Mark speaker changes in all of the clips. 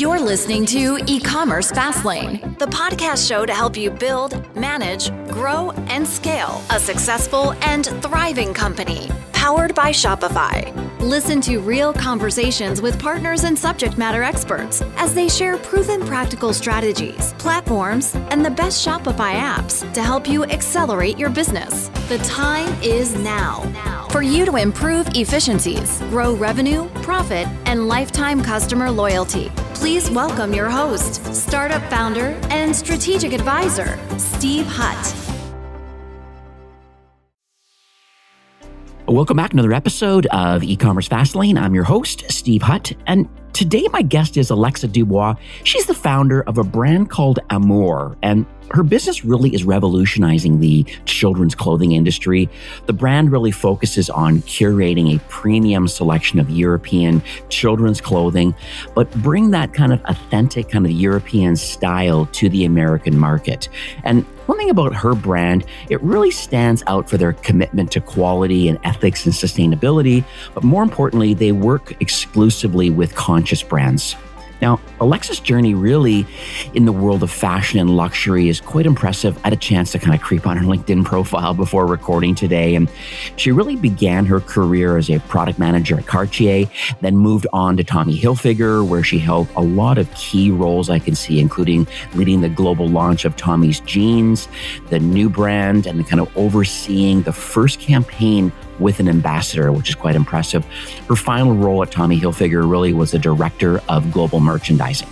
Speaker 1: You're listening to E-commerce Fastlane, the podcast show to help you build, manage, grow, and scale a successful and thriving company, powered by Shopify. Listen to real conversations with partners and subject matter experts as they share proven practical strategies, platforms, and the best Shopify apps to help you accelerate your business. The time is now for you to improve efficiencies, grow revenue, profit, and lifetime customer loyalty. Please welcome your host, startup founder, and strategic advisor, Steve Hutt.
Speaker 2: Welcome back to another episode of E-commerce Fastlane. I'm your host, Steve Hutt, and today my guest is Alexia Dubois. She's the founder of a brand called Amour, and her business really is revolutionizing the children's clothing industry. The brand really focuses on curating a premium selection of European children's clothing, but bring that kind of authentic kind of European style to the American market. And one thing about her brand, it really stands out for their commitment to quality and ethics and sustainability, but more importantly, they work exclusively with conscious brands. Now, Alexia's journey really in the world of fashion and luxury is quite impressive. I had a chance to kind of creep on her LinkedIn profile before recording today, and she really began her career as a product manager at Cartier, then moved on to Tommy Hilfiger, where she held a lot of key roles I can see, including leading the global launch of Tommy's jeans, the new brand, and kind of overseeing the first campaign with an ambassador, which is quite impressive. Her final role at Tommy Hilfiger really was the director of global merchandising.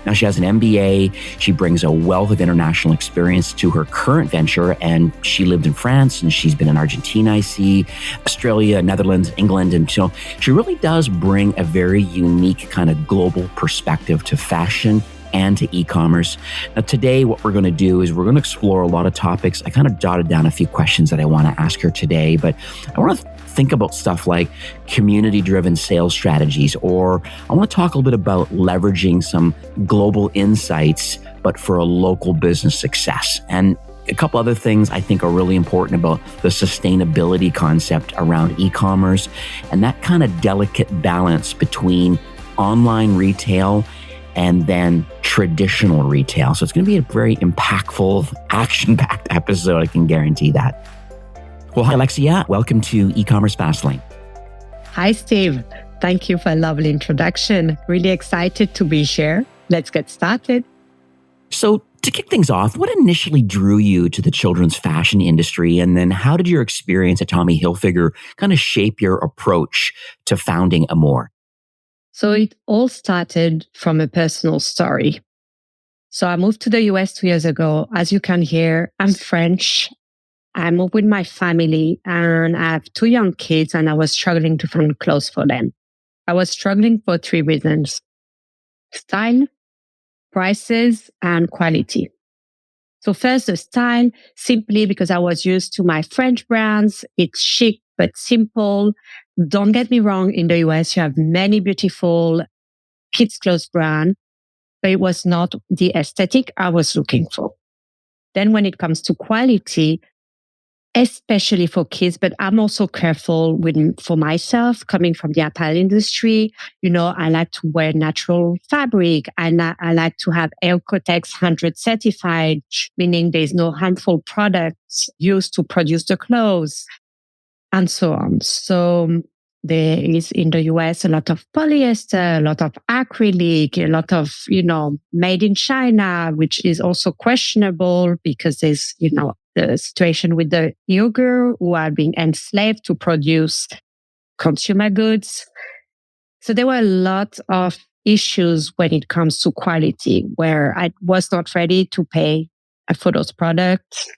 Speaker 2: Now she has an MBA. She brings a wealth of international experience to her current venture, and she lived in France, and she's been in Argentina, I see, Australia, Netherlands, England, and so she really does bring a very unique kind of global perspective to fashion and to e-commerce. Now today, what we're going to do is we're going to explore a lot of topics. I kind of jotted down a few questions that I want to ask her today, but I want to think about stuff like community-driven sales strategies, or I want to talk a little bit about leveraging some global insights, but for a local business success. And a couple other things I think are really important about the sustainability concept around e-commerce and that kind of delicate balance between online retail and then traditional retail. So it's going to be a very impactful, action-packed episode. I can guarantee that. Well, hi, Alexia. Welcome to E-commerce Fastlane.
Speaker 3: Hi, Steve. Thank you for a lovely introduction. Really excited to be here. Let's get started.
Speaker 2: So to kick things off, what initially drew you to the children's fashion industry? And then how did your experience at Tommy Hilfiger kind of shape your approach to founding Amour?
Speaker 3: So it all started from a personal story. So I moved to the US 2 years ago. As you can hear, I'm French. I moved with my family and I have 2 young kids, and I was struggling to find clothes for them. I was struggling for 3 reasons: style, prices, and quality. So first, the style, simply because I was used to my French brands. It's chic, but simple. Don't get me wrong, in the US, you have many beautiful kids' clothes brands, but it was not the aesthetic I was looking for. Then when it comes to quality, especially for kids, but I'm also careful for myself, coming from the apparel industry. You know, I like to wear natural fabric. I like to have Ecotex 100 certified, meaning there's no harmful products used to produce the clothes, and so on. So there is in the US a lot of polyester, a lot of acrylic, a lot of, made in China, which is also questionable because there's, the situation with the Uyghur who are being enslaved to produce consumer goods. So there were a lot of issues when it comes to quality, where I was not ready to pay for those products.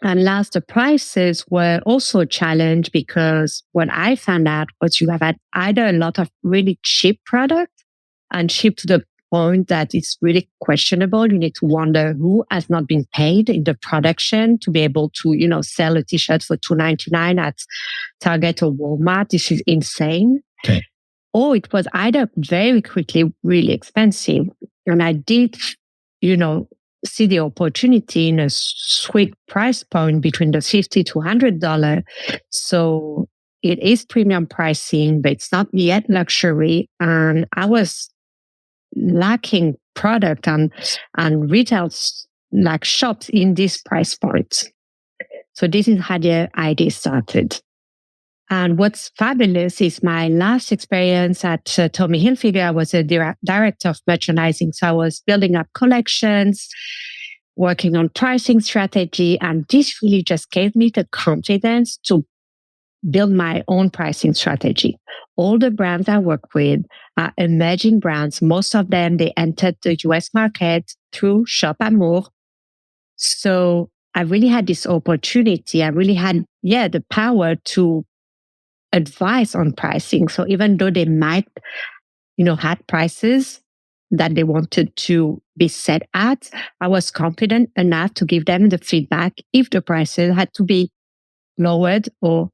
Speaker 3: And last, the prices were also a challenge, because what I found out was you have had either a lot of really cheap products, and cheap to the point that it's really questionable. You need to wonder who has not been paid in the production to be able to, sell a t-shirt for $2.99 at Target or Walmart. This is insane.
Speaker 2: Okay.
Speaker 3: Or it was either very quickly really expensive. And I did, see the opportunity in a sweet price point between the $50 to $100. So it is premium pricing, but it's not yet luxury. And I was lacking product and retail like shops in this price point. So this is how the idea started. And what's fabulous is my last experience at Tommy Hilfiger. I was a director of merchandising. So I was building up collections, working on pricing strategy. And this really just gave me the confidence to build my own pricing strategy. All the brands I work with are emerging brands. Most of them, they entered the US market through Shop Amour. So I really had this opportunity. I really had, the power to advise on pricing. So even though they might, had prices that they wanted to be set at, I was confident enough to give them the feedback if the prices had to be lowered or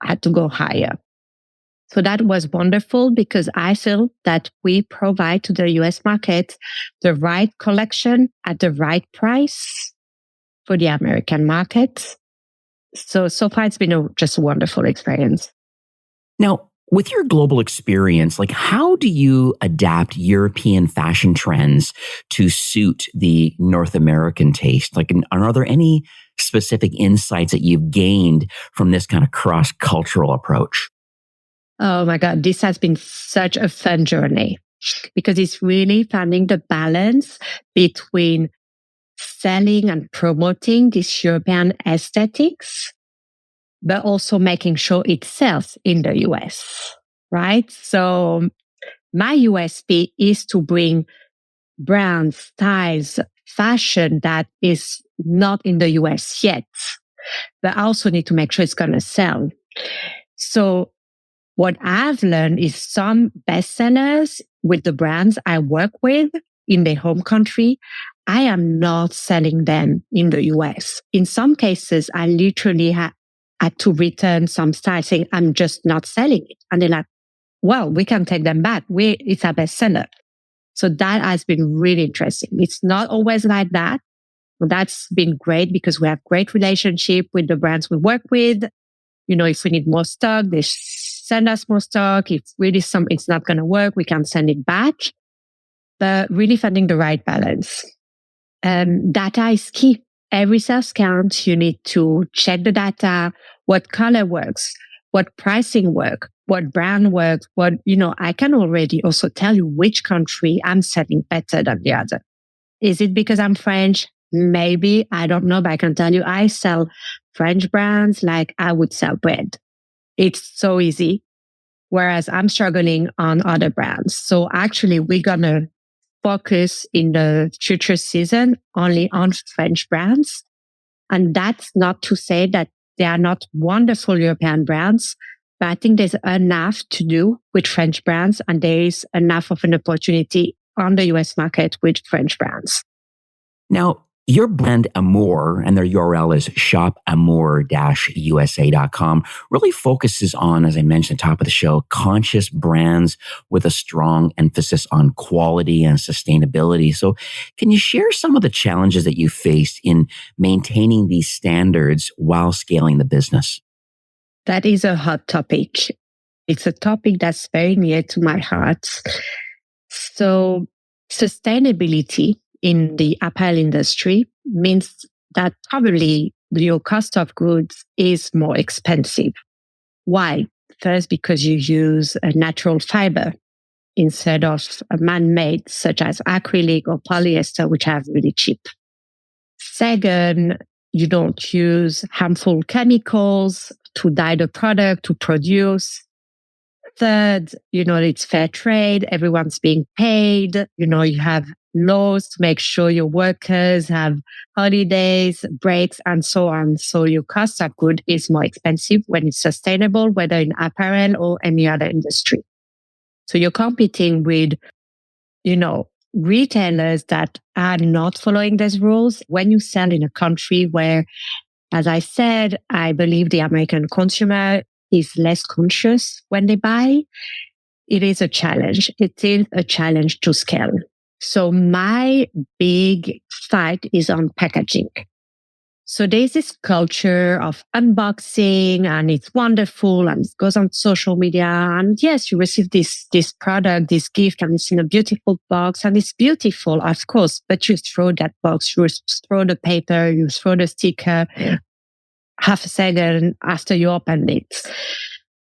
Speaker 3: had to go higher. So that was wonderful because I feel that we provide to the US market the right collection at the right price for the American market. So far it's been just a wonderful experience.
Speaker 2: Now, with your global experience, like how do you adapt European fashion trends to suit the North American taste? Like, are there any specific insights that you've gained from this kind of cross-cultural approach?
Speaker 3: Oh my God, this has been such a fun journey because it's really finding the balance between selling and promoting this European aesthetics, but also making sure it sells in the US, right? So my USP is to bring brands, styles, fashion that is not in the US yet, but I also need to make sure it's going to sell. So what I've learned is some bestsellers with the brands I work with in their home country, I am not selling them in the US. In some cases, I literally had to return some styles saying, I'm just not selling it. And they're like, well, we can take them back. It's a bestseller. So that has been really interesting. It's not always like that. That's been great because we have great relationship with the brands we work with. If we need more stock, they send us more stock. If really it's not going to work, we can send it back. But really finding the right balance. Data is key. Every sales count, you need to check the data, what color works, what pricing works, what brand works, I can already also tell you which country I'm selling better than the other. Is it because I'm French? Maybe, I don't know, but I can tell you I sell French brands like I would sell bread. It's so easy. Whereas I'm struggling on other brands. So actually we're going to focus in the future season only on French brands. And that's not to say that they are not wonderful European brands, but I think there's enough to do with French brands and there is enough of an opportunity on the US market with French brands.
Speaker 2: Now, your brand Amour, and their URL is shopamour-usa.com, really focuses on, as I mentioned at the top of the show, conscious brands with a strong emphasis on quality and sustainability. So can you share some of the challenges that you faced in maintaining these standards while scaling the business?
Speaker 3: That is a hot topic. It's a topic that's very near to my heart. So sustainability in the apparel industry means that probably your cost of goods is more expensive. Why? First, because you use a natural fiber instead of a man-made, such as acrylic or polyester, which are really cheap. Second, you don't use harmful chemicals to dye the product, to produce. Third, it's fair trade. Everyone's being paid. You have laws to make sure your workers have holidays, breaks, and so on. So your cost of good is more expensive when it's sustainable, whether in apparel or any other industry. So you're competing with, retailers that are not following these rules. When you sell in a country where, as I said, I believe the American consumer is less conscious when they buy, it is a challenge. It is a challenge to scale. So my big fight is on packaging. So there's this culture of unboxing and it's wonderful and it goes on social media. And yes, you receive this product, this gift, and it's in a beautiful box and it's beautiful, of course, but you throw that box, you throw the paper, you throw the sticker half a second after you open it.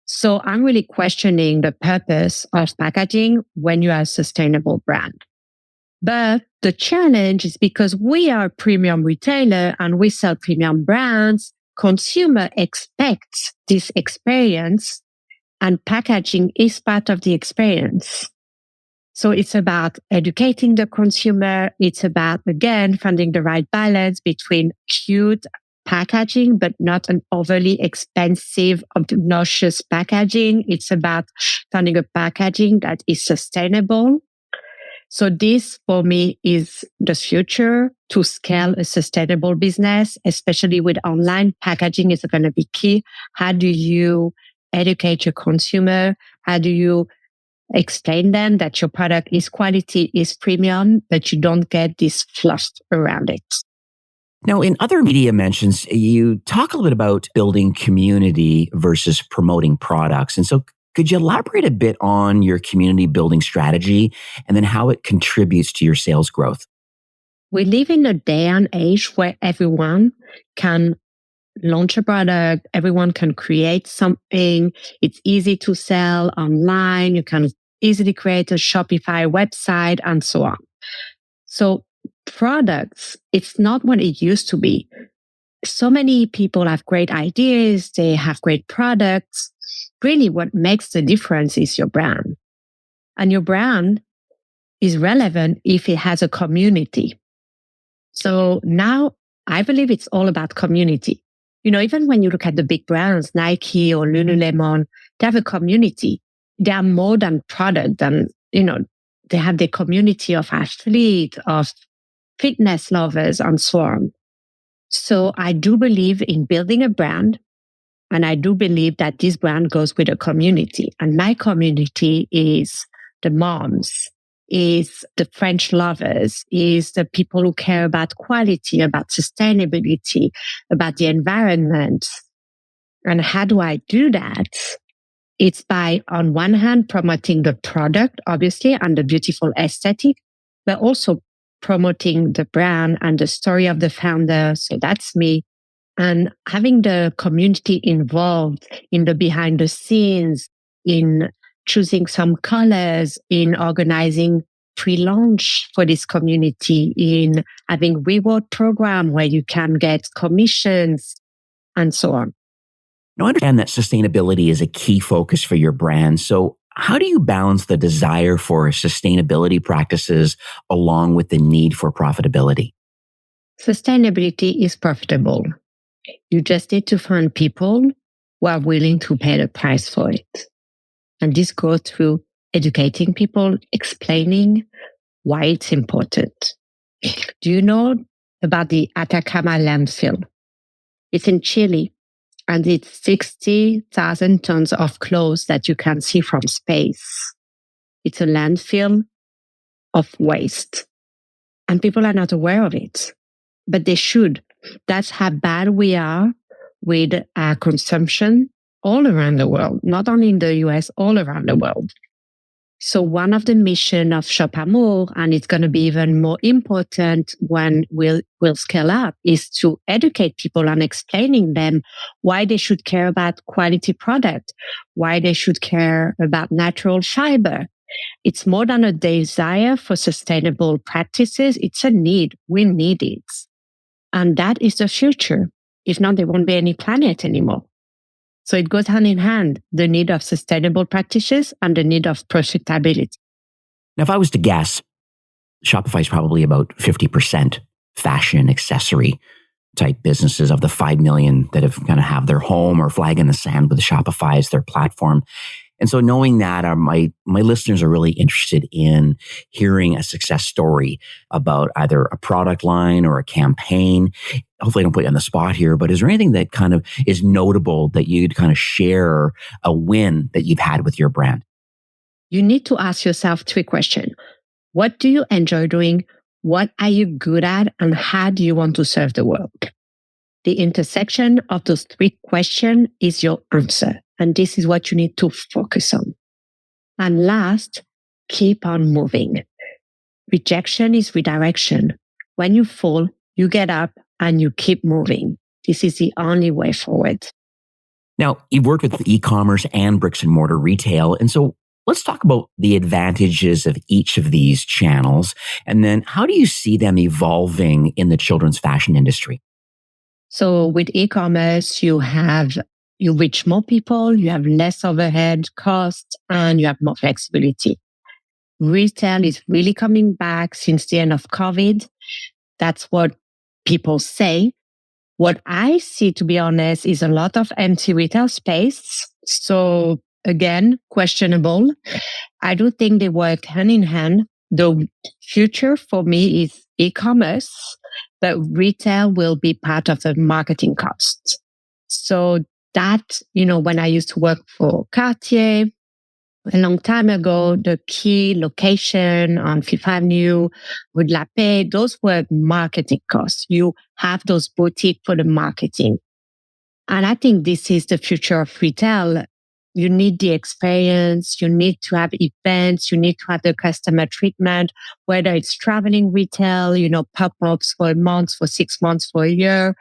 Speaker 3: So I'm really questioning the purpose of packaging when you are a sustainable brand. But the challenge is because we are a premium retailer and we sell premium brands, consumer expects this experience and packaging is part of the experience. So it's about educating the consumer. It's about, again, finding the right balance between cute packaging, but not an overly expensive, obnoxious packaging. It's about finding a packaging that is sustainable. So this for me is the future to scale a sustainable business, especially with online packaging is going to be key. How do you educate your consumer? How do you explain them that your product is quality, is premium, but you don't get this fluff around it?
Speaker 2: Now, in other media mentions, you talk a little bit about building community versus promoting products. And so could you elaborate a bit on your community building strategy and then how it contributes to your sales growth?
Speaker 3: We live in a day and age where everyone can launch a product, everyone can create something. It's easy to sell online. You can easily create a Shopify website and so on. So products, it's not what it used to be. So many people have great ideas. They have great products. Really, what makes the difference is your brand. And your brand is relevant if it has a community. So now I believe it's all about community. You know, even when you look at the big brands, Nike or Lululemon, they have a community. They are more than product than, they have the community of athletes, of fitness lovers, and so on. So I do believe in building a brand. And I do believe that this brand goes with a community. And my community is the moms, is the French lovers, is the people who care about quality, about sustainability, about the environment. And how do I do that? It's by, on one hand, promoting the product, obviously, and the beautiful aesthetic, but also promoting the brand and the story of the founder. So that's me. And having the community involved in the behind the scenes, in choosing some colors, in organizing pre-launch for this community, in having reward program where you can get commissions and so on.
Speaker 2: Now, I understand that sustainability is a key focus for your brand. So how do you balance the desire for sustainability practices along with the need for profitability?
Speaker 3: Sustainability is profitable. You just need to find people who are willing to pay the price for it. And this goes through educating people, explaining why it's important. Do you know about the Atacama landfill? It's in Chile, and it's 60,000 tons of clothes that you can see from space. It's a landfill of waste. And people are not aware of it, but they should. That's how bad we are with our consumption all around the world, not only in the US, all around the world. So one of the mission of Shop Amour, and it's going to be even more important when we'll scale up, is to educate people and explaining them why they should care about quality product, why they should care about natural fiber. It's more than a desire for sustainable practices. It's a need. We need it. And that is the future. If not, there won't be any planet anymore. So it goes hand in hand, the need of sustainable practices and the need of profitability.
Speaker 2: Now, if I was to guess, Shopify is probably about 50% fashion accessory type businesses of the 5 million that have their home or flag in the sand with Shopify as their platform. And so knowing that, my listeners are really interested in hearing a success story about either a product line or a campaign. Hopefully I don't put you on the spot here, but is there anything that kind of is notable that you'd kind of share a win that you've had with your brand?
Speaker 3: You need to ask yourself 3 questions. What do you enjoy doing? What are you good at? And how do you want to serve the world? The intersection of those three questions is your answer. And this is what you need to focus on. And last, keep on moving. Rejection is redirection. When you fall, you get up and you keep moving. This is the only way forward.
Speaker 2: Now, you've worked with e-commerce and bricks and mortar retail. And so let's talk about the advantages of each of these channels. And then how do you see them evolving in the children's fashion industry?
Speaker 3: So with e-commerce, you reach more people, you have less overhead costs, and you have more flexibility. Retail is really coming back since the end of COVID. That's what people say. What I see, to be honest, is a lot of empty retail space. So again, questionable. I do think they work hand in hand. The future for me is e-commerce, but retail will be part of the marketing costs. So that, when I used to work for Cartier a long time ago, the key location on Fifth Avenue, Rue de la Paix, those were marketing costs. You have those boutiques for the marketing. And I think this is the future of retail. You need the experience. You need to have events. You need to have the customer treatment, whether it's traveling retail, pop-ups for a month, for 6 months, for a year.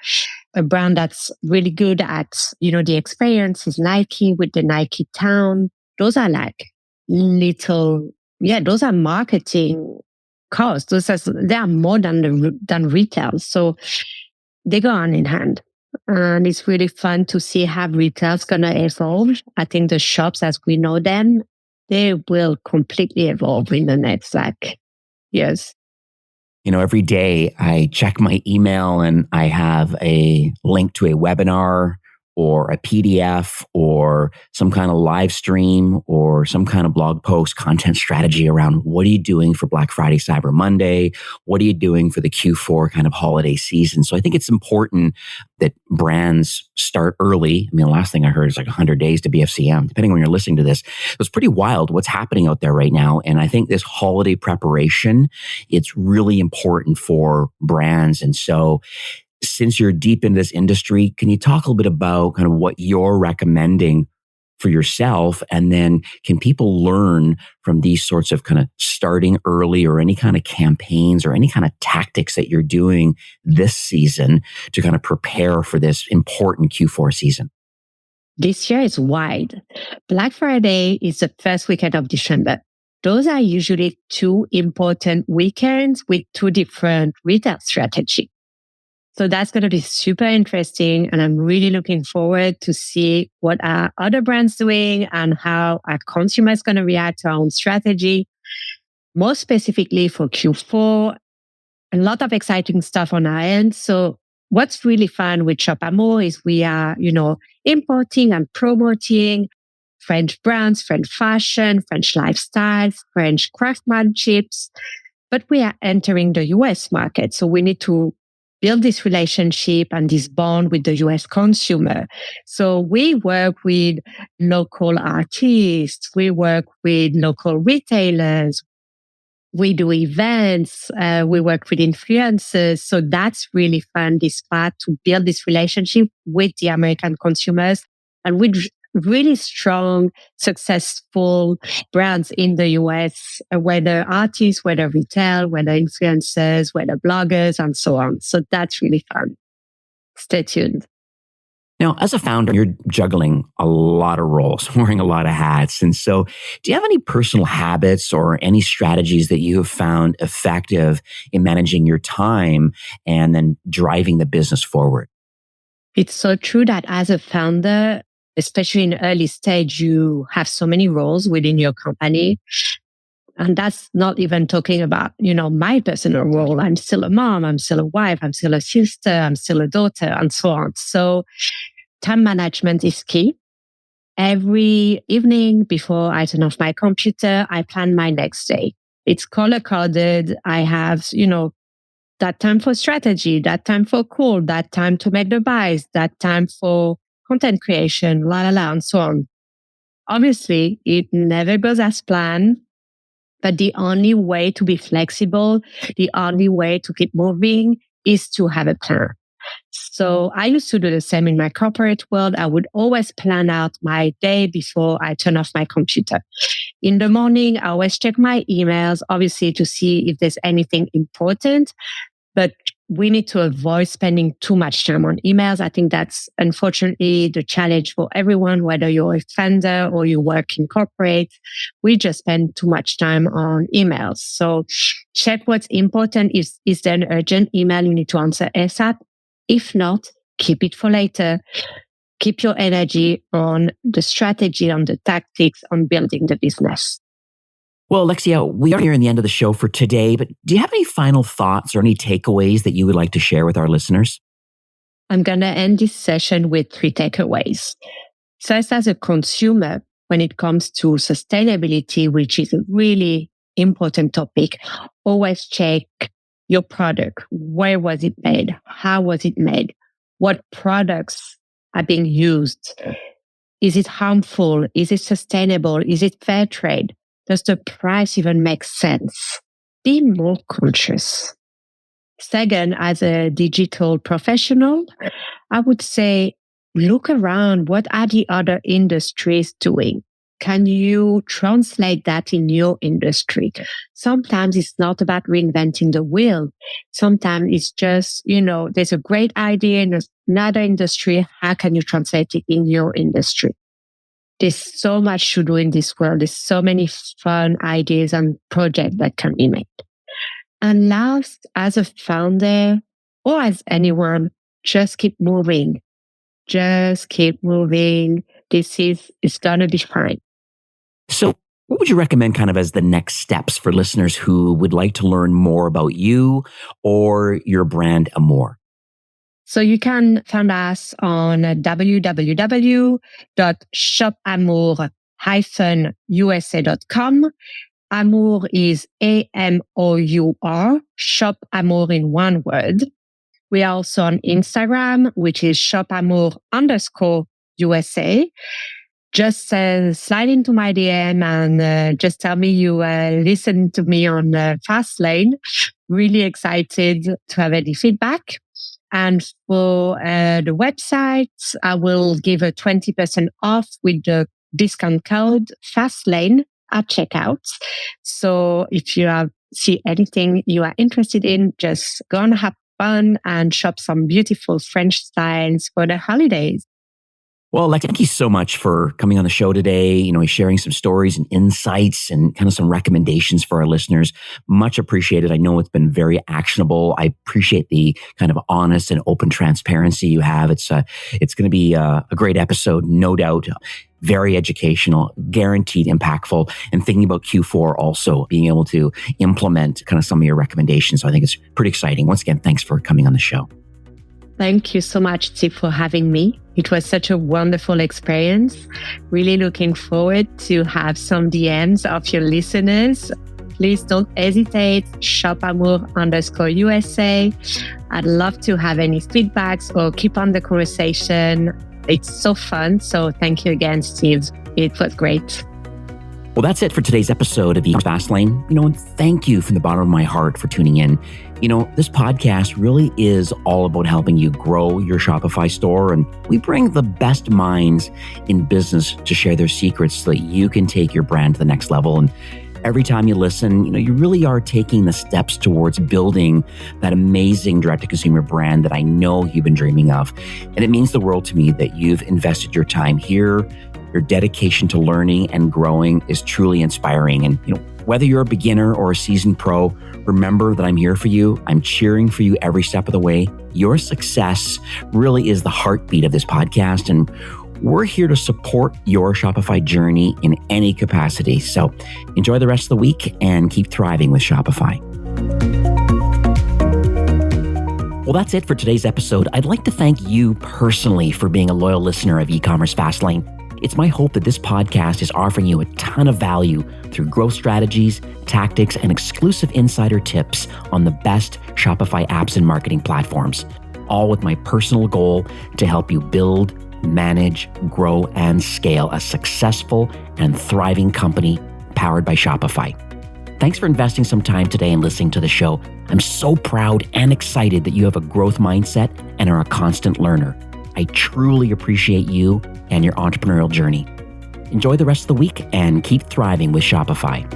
Speaker 3: A brand that's really good at, the experience is Nike with the Nike Town. Those are like those are marketing costs. They are more than retail. So they go hand in hand. And it's really fun to see how retail's going to evolve. I think the shops as we know them, they will completely evolve in the next years.
Speaker 2: Every day I check my email and I have a link to a webinar or a PDF or some kind of live stream or some kind of blog post content strategy around what are you doing for Black Friday, Cyber Monday? What are you doing for the Q4 kind of holiday season? So I think it's important that brands start early. I mean, the last thing I heard is like 100 days to BFCM, depending on when you're listening to this. It's pretty wild what's happening out there right now. And I think this holiday preparation, it's really important for brands. And so since you're deep in this industry, can you talk a little bit about kind of what you're recommending for yourself? And then can people learn from these sorts of kind of starting early or any kind of campaigns or any kind of tactics that you're doing this season to kind of prepare for this important Q4 season?
Speaker 3: This year is wide. Black Friday is the first weekend of December. Those are usually two important weekends with two different retail strategies. So that's going to be super interesting. And I'm really looking forward to see what are other brands doing and how our consumers going to react to our own strategy. More specifically for Q4, a lot of exciting stuff on our end. So what's really fun with Shop Amour is we are, importing and promoting French brands, French fashion, French lifestyles, French craftsmanships, but we are entering the US market. So we need to build this relationship and this bond with the US consumer. So we work with local artists, we work with local retailers, we do events, we work with influencers. So that's really fun, this part to build this relationship with the American consumers and with really strong, successful brands in the US, whether artists, whether retail, whether influencers, whether bloggers, and so on. So that's really fun. Stay tuned.
Speaker 2: Now, as a founder, you're juggling a lot of roles, wearing a lot of hats. And so do you have any personal habits or any strategies that you have found effective in managing your time and then driving the business forward?
Speaker 3: It's so true that as a founder, especially in early stage, you have so many roles within your company. And that's not even talking about, my personal role. I'm still a mom, I'm still a wife, I'm still a sister, I'm still a daughter, and so on. So time management is key. Every evening before I turn off my computer, I plan my next day. It's color coded. I have, that time for strategy, that time for call, that time to make the buys, that time for content creation, and so on. Obviously, it never goes as planned, but the only way to be flexible, the only way to keep moving is to have a plan. So I used to do the same in my corporate world. I would always plan out my day before I turn off my computer. In the morning, I always check my emails, obviously to see if there's anything important, but we need to avoid spending too much time on emails. I think that's unfortunately the challenge for everyone, whether you're a founder or you work in corporate. We just spend too much time on emails. So check what's important. Is there an urgent email you need to answer ASAP? If not, keep it for later. Keep your energy on the strategy, on the tactics, on building the business.
Speaker 2: Well, Alexia, we are nearing the end of the show for today, but do you have any final thoughts or any takeaways that you would like to share with our listeners?
Speaker 3: I'm going to end this session with 3 takeaways. First, as a consumer, when it comes to sustainability, which is a really important topic, always check your product. Where was it made? How was it made? What products are being used? Is it harmful? Is it sustainable? Is it fair trade? Does the price even make sense? Be more conscious. Second, as a digital professional, I would say, look around. What are the other industries doing? Can you translate that in your industry? Sometimes it's not about reinventing the wheel. Sometimes it's just, there's a great idea in another industry. How can you translate it in your industry? There's so much to do in this world. There's so many fun ideas and projects that can be made. And last, as a founder or as anyone, just keep moving. Just keep moving. It's going to be fine.
Speaker 2: So what would you recommend kind of as the next steps for listeners who would like to learn more about you or your brand Amour?
Speaker 3: So you can find us on www.shopamour-usa.com. Amour is AMOUR, Shop Amour in one word. We are also on Instagram, which is shopamour_USA. Just slide into my DM and just tell me you listen to me on Fastlane. Really excited to have any feedback. And for the website, I will give a 20% off with the discount code Fastlane at checkout. So if you see anything you are interested in, just go and have fun and shop some beautiful French styles for the holidays.
Speaker 2: Well, Alexia, thank you so much for coming on the show today, sharing some stories and insights and kind of some recommendations for our listeners. Much appreciated. I know it's been very actionable. I appreciate the kind of honest and open transparency you have. It's going to be a great episode, no doubt. Very educational, guaranteed impactful, and thinking about Q4 also, being able to implement kind of some of your recommendations. So I think it's pretty exciting. Once again, thanks for coming on the show.
Speaker 3: Thank you so much, Steve, for having me. It was such a wonderful experience. Really looking forward to have some DMs of your listeners. Please don't hesitate. shopamour_USA. I'd love to have any feedbacks or keep on the conversation. It's so fun. So thank you again, Steve. It was great.
Speaker 2: Well, that's it for today's episode of E-commerce Fastlane. And thank you from the bottom of my heart for tuning in. This podcast really is all about helping you grow your Shopify store. And we bring the best minds in business to share their secrets so that you can take your brand to the next level. And every time you listen, you really are taking the steps towards building that amazing direct-to-consumer brand that I know you've been dreaming of. And it means the world to me that you've invested your time here. Your dedication to learning and growing is truly inspiring. And whether you're a beginner or a seasoned pro, remember that I'm here for you. I'm cheering for you every step of the way. Your success really is the heartbeat of this podcast. And we're here to support your Shopify journey in any capacity. So enjoy the rest of the week and keep thriving with Shopify. Well, that's it for today's episode. I'd like to thank you personally for being a loyal listener of E-commerce Fastlane. It's my hope that this podcast is offering you a ton of value through growth strategies, tactics, and exclusive insider tips on the best Shopify apps and marketing platforms, all with my personal goal to help you build, manage, grow, and scale a successful and thriving company powered by Shopify. Thanks for investing some time today and listening to the show. I'm so proud and excited that you have a growth mindset and are a constant learner. I truly appreciate you and your entrepreneurial journey. Enjoy the rest of the week and keep thriving with Shopify.